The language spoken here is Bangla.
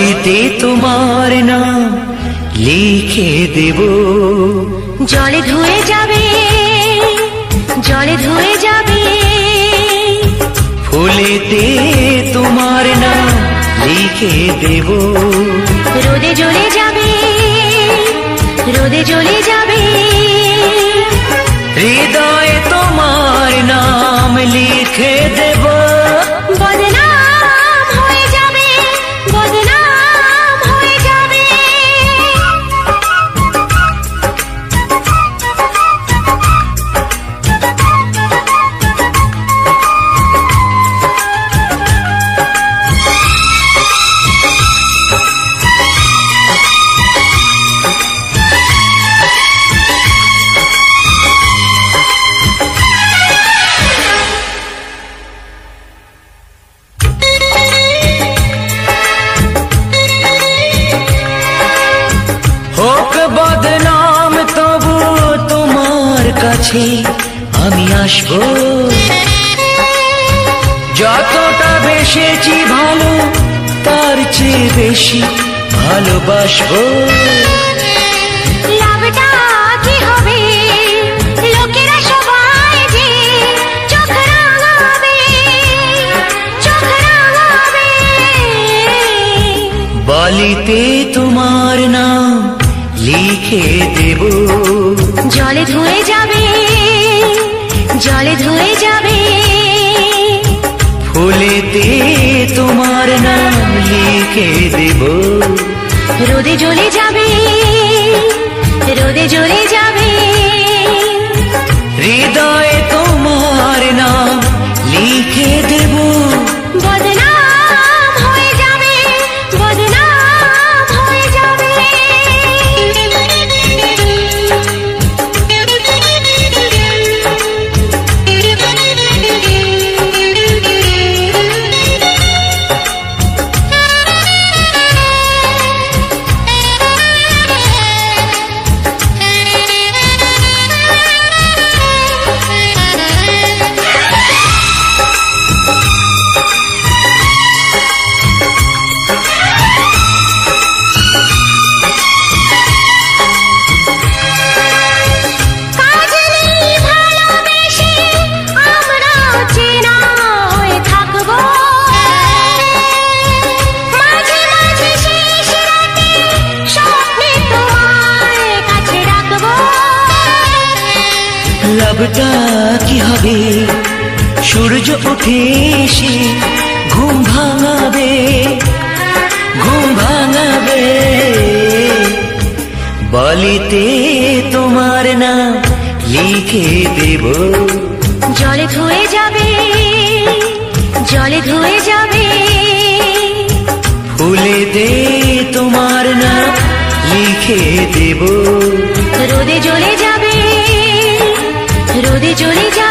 বালিতে তোমার নাম লিখে দেব। জলে ধুয়ে যাবে, জলে ধুয়ে যাবে, ফুলেতে তোমার নাম লিখে দেব। রোদে জ্বলে যাবে, রোদে জ্বলে যাবে, হৃদয়ে তোমার নাম লিখে দেব। বদনাম হয়ে যাবে, বদনাম হয়ে যাবে। হোক বদনাম তবু তোমার কাছে আমি আসবো। যতটা বেসেছি ভালো তার চেয়ে বেশি ভালোবাসবো। লাভটা কি হবে, লোকেরা সবাই যে চোখ রাঙাবে, চোখ রাঙাবে। বালিতে তোমার নাম লিখে দেব। জলে ধুয়ে যাবে, জলে ধুয়ে যাবে, ফুলেতে তোমার নাম লিখে দেব। রোদে জ্বলে যাবে, রোদে জ্বলে যাবে, হৃদয়ে তোমার নাম লিখে দেব। বদনাম হয়ে যাবে, বদনাম হয়ে যাবে। লাভটা কি হবে, সূর্য উঠে এসে ঘুম ভাঙাবে, ঘুম ভাঙাবে। বালিতে তোমার নাম লিখে দেব। জলে ধুয়ে যাবে, জলে ধুয়ে যাবে, ফুলেতে তোমার নাম লিখে দেব। রোদে জ্বলে যাবে, রোদে জ্বলে যাবে।